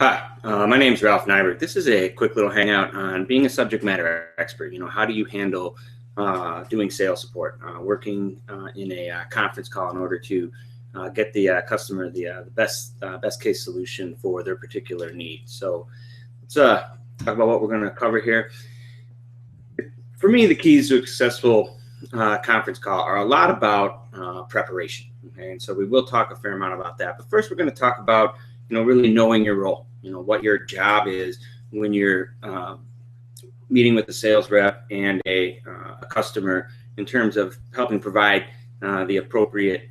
Hi, my name is Ralph Nybert. This is a quick little hangout on being a subject matter expert. How do you handle doing sales support, working in a conference call in order to get the customer the best case solution for their particular need. So let's talk about what we're going to cover here. For me, the keys to a successful conference call are a lot about preparation. Okay, and so we will talk a fair amount about that. But first, we're going to talk about really knowing your role. What your job is when you're meeting with the sales rep and a customer in terms of helping provide the appropriate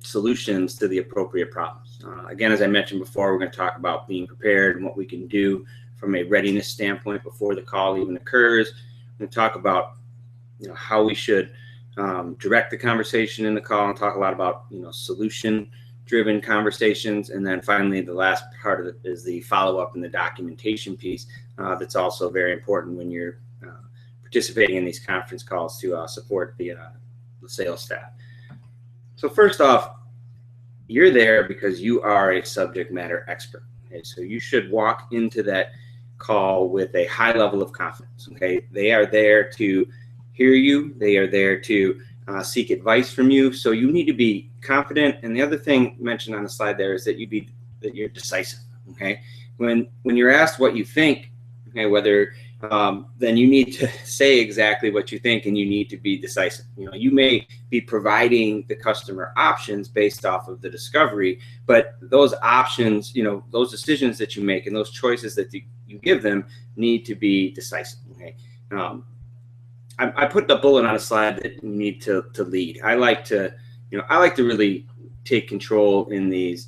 solutions to the appropriate problems. Again, as I mentioned before, we're going to talk about being prepared and what we can do from a readiness standpoint before the call even occurs. We're going to talk about how we should direct the conversation in the call, and talk a lot about solution-driven conversations. And then finally, the last part of it is the follow-up and the documentation piece. That's also very important when you're participating in these conference calls to support the sales staff. So first off, you're there because you are a subject matter expert. Okay, so you should walk into that call with a high level of confidence. Okay, they are there to hear you. They are there to seek advice from you. So you need to be confident. And the other thing mentioned on the slide there is that you're decisive. Okay, when you're asked what you think, okay, then you need to say exactly what you think, and you need to be decisive. You may be providing the customer options based off of the discovery, but those options, those decisions that you make and those choices that you give them need to be decisive. Okay. I put the bullet on a slide that you need to lead. I like to really take control in these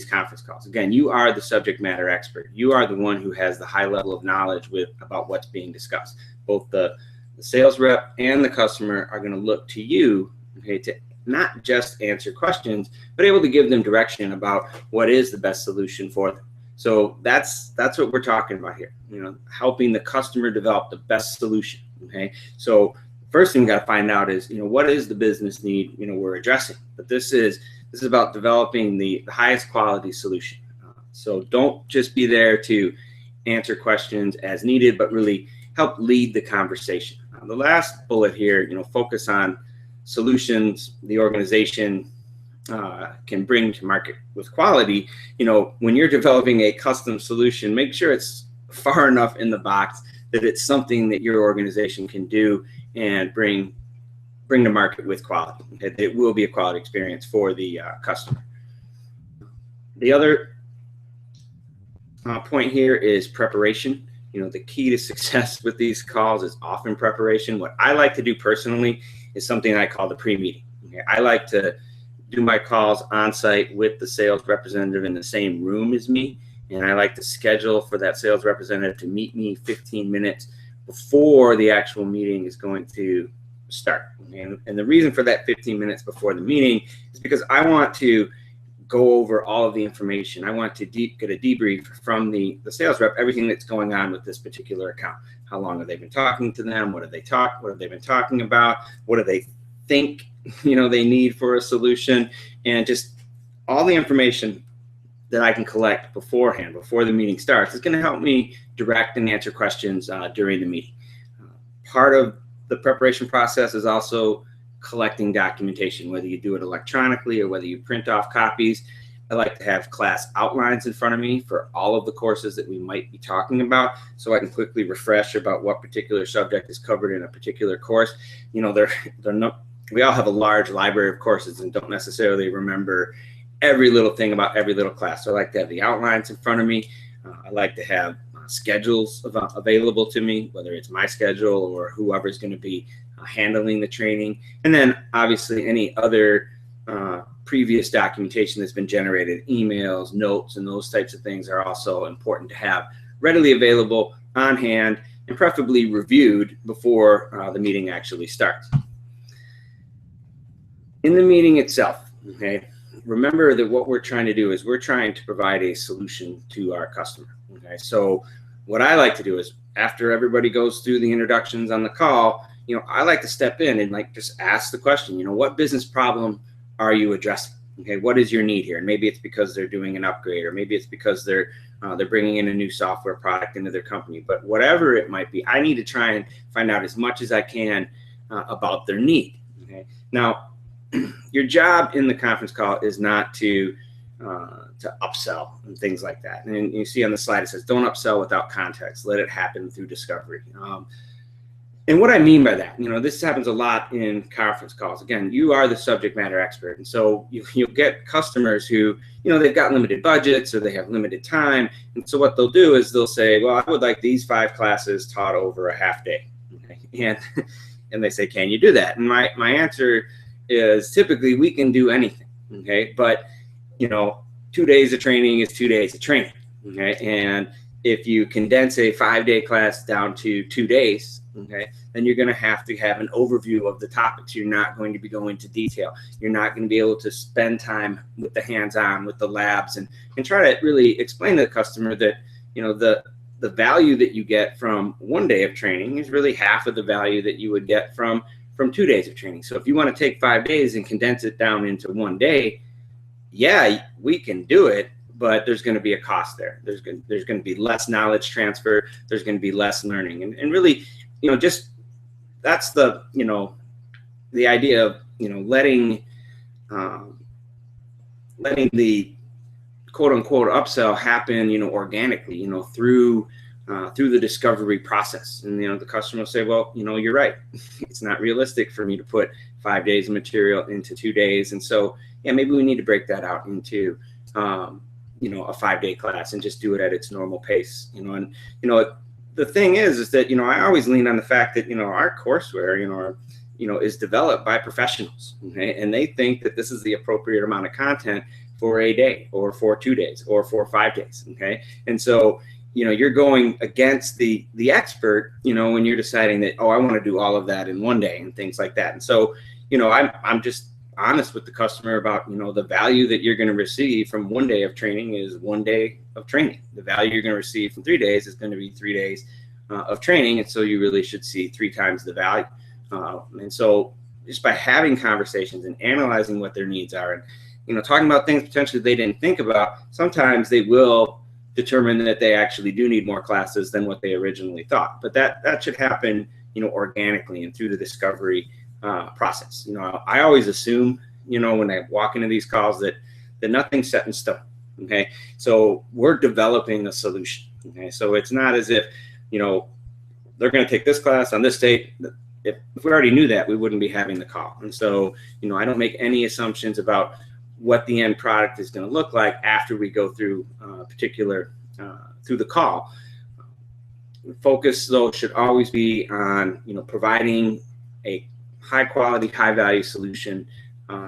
conference calls. Again, you are the subject matter expert. You are the one who has the high level of knowledge about what's being discussed. Both the sales rep and the customer are going to look to you, okay, to not just answer questions, but able to give them direction about what is the best solution for them. So that's what we're talking about here. Helping the customer develop the best solution. Okay, so first thing we got to find out is what is the business need we're addressing. But this is about developing the highest quality solution. So don't just be there to answer questions as needed, but really help lead the conversation. The last bullet here, focus on solutions the organization can bring to market with quality. When you're developing a custom solution, make sure it's far enough in the box that it's something that your organization can do and bring to market with quality. It will be a quality experience for the customer. The other point here is preparation. The key to success with these calls is often preparation. What I like to do personally is something I call the pre-meeting. Okay? I like to do my calls on site with the sales representative in the same room as me. And I like to schedule for that sales representative to meet me 15 minutes before the actual meeting is going to start. And the reason for that 15 minutes before the meeting is because I want to go over all of the information. I want to get a debrief from the sales rep, everything that's going on with this particular account. How long have they been talking to them? What have they been talking about? What do they think they need for a solution? And just all the information that I can collect beforehand, before the meeting starts, is going to help me direct and answer questions during the meeting. Part of the preparation process is also collecting documentation, whether you do it electronically or whether you print off copies. I like to have class outlines in front of me for all of the courses that we might be talking about, so I can quickly refresh about what particular subject is covered in a particular course. We all have a large library of courses and don't necessarily remember every little thing about every little class. So I like to have the outlines in front of me. I like to have schedules available to me, whether it's my schedule or whoever's going to be handling the training. And then obviously any other previous documentation that's been generated, emails, notes, and those types of things are also important to have readily available on hand, and preferably reviewed before the meeting actually starts. In the meeting itself, okay, remember that what we're trying to do is we're trying to provide a solution to our customer. Okay, so what I like to do is after everybody goes through the introductions on the call, I like to step in and just ask the question, what business problem are you addressing? Okay, what is your need here? And maybe it's because they're doing an upgrade, or maybe it's because they're bringing in a new software product into their company. But whatever it might be, I need to try and find out as much as I can about their need. Okay, now your job in the conference call is not to upsell and things like that. And you see on the slide, it says, don't upsell without context. Let it happen through discovery. And what I mean by that, this happens a lot in conference calls. Again, you are the subject matter expert. And so you'll get customers who, they've got limited budgets or they have limited time. And so what they'll do is they'll say, well, I would like these 5 classes taught over a half day. Okay? And they say, can you do that? And my answer is typically we can do anything. Okay. But, 2 days of training is 2 days of training. Okay. And if you condense a 5-day class down to 2 days, okay, then you're going to have an overview of the topics. You're not going to be going into detail. You're not going to be able to spend time with the hands-on, with the labs, and try to really explain to the customer that, the value that you get from 1 day of training is really half of the value that you would get from 2 days of training. So if you want to take 5 days and condense it down into 1 day, yeah, we can do it. But there's going to be a cost there. There's going to be less knowledge transfer. There's going to be less learning, and really, just that's the the idea of letting the quote unquote upsell happen organically through the discovery process. And the customer will say, well, you're right. It's not realistic for me to put 5 days of material into 2 days, and so yeah, maybe we need to break that out into a 5-day class and just do it at its normal pace. And the thing is that I always lean on the fact that our courseware is developed by professionals, okay? And they think that this is the appropriate amount of content for a day, or for 2 days, or for 5 days. Okay, and so you're going against the expert when you're deciding that, oh, I want to do all of that in 1 day and things like that. And so I'm just honest with the customer about the value that you're going to receive from 1 day of training is 1 day of training. The value you're going to receive from 3 days is going to be 3 days of training, and so you really should see 3 times the value. And so just by having conversations and analyzing what their needs are, and talking about things potentially they didn't think about, sometimes they will determine that they actually do need more classes than what they originally thought. But that should happen organically and through the discovery process. I always assume, when I walk into these calls that nothing's set in stone. Okay, so we're developing a solution. Okay, so it's not as if they're going to take this class on this date. If we already knew that, we wouldn't be having the call. And so I don't make any assumptions about what the end product is going to look like after we go through through the call. Focus though should always be on providing a high quality, high value solution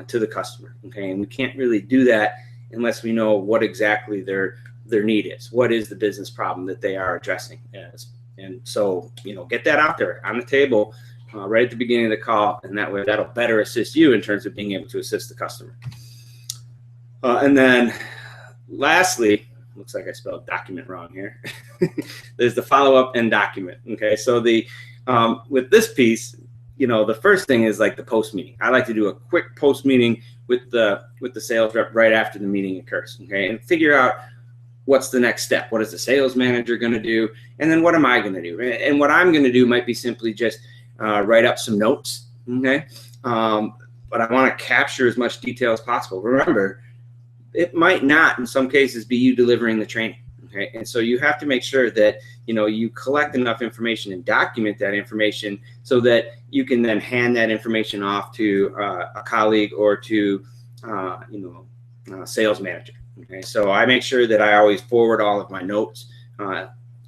to the customer. Okay, and we can't really do that unless we know what exactly their need is. What is the business problem that they are addressing? And so get that out there on the table right at the beginning of the call, and that way that'll better assist you in terms of being able to assist the customer. And then lastly, looks like I spelled document wrong here. There's the follow-up and document. Okay, so with this piece, the first thing is like the post meeting. I like to do a quick post meeting with the sales rep right after the meeting occurs. Okay, and figure out what's the next step. What is the sales manager going to do? And then what am I going to do? And what I'm going to do might be simply just write up some notes. Okay, but I want to capture as much detail as possible. Remember, it might not, in some cases, be you delivering the training. Okay, and so you have to make sure that you collect enough information and document that information so that you can then hand that information off to a colleague or to a sales manager. Okay, so I make sure that I always forward all of my notes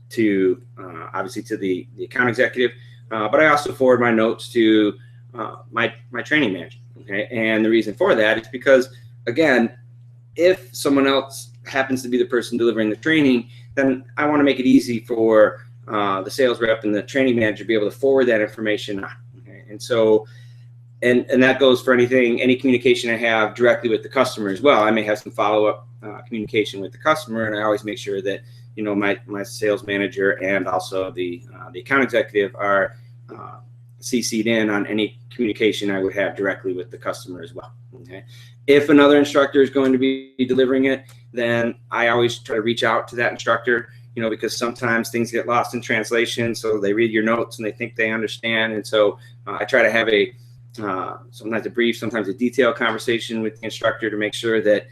to obviously to the account executive, but I also forward my notes to my training manager. Okay, and the reason for that is because, again, if someone else happens to be the person delivering the training, then I want to make it easy for the sales rep and the training manager to be able to forward that information on. Okay? And so, and that goes for any communication I have directly with the customer as well. I may have some follow-up communication with the customer, and I always make sure that my sales manager and also the account executive are CC'd in on any communication I would have directly with the customer as well. Okay. If another instructor is going to be delivering it, then I always try to reach out to that instructor, because sometimes things get lost in translation. So they read your notes and they think they understand. And so I try to have sometimes a brief, sometimes a detailed conversation with the instructor to make sure that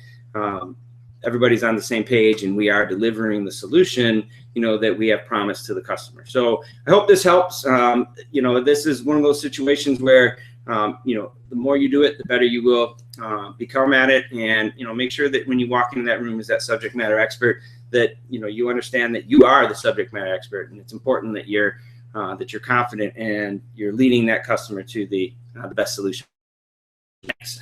everybody's on the same page and we are delivering the solution, that we have promised to the customer. So I hope this helps. This is one of those situations where, the more you do it, the better you will become at it. And, make sure that when you walk into that room as that subject matter expert, that, you understand that you are the subject matter expert. And it's important that you're confident and you're leading that customer to the best solution. Thanks.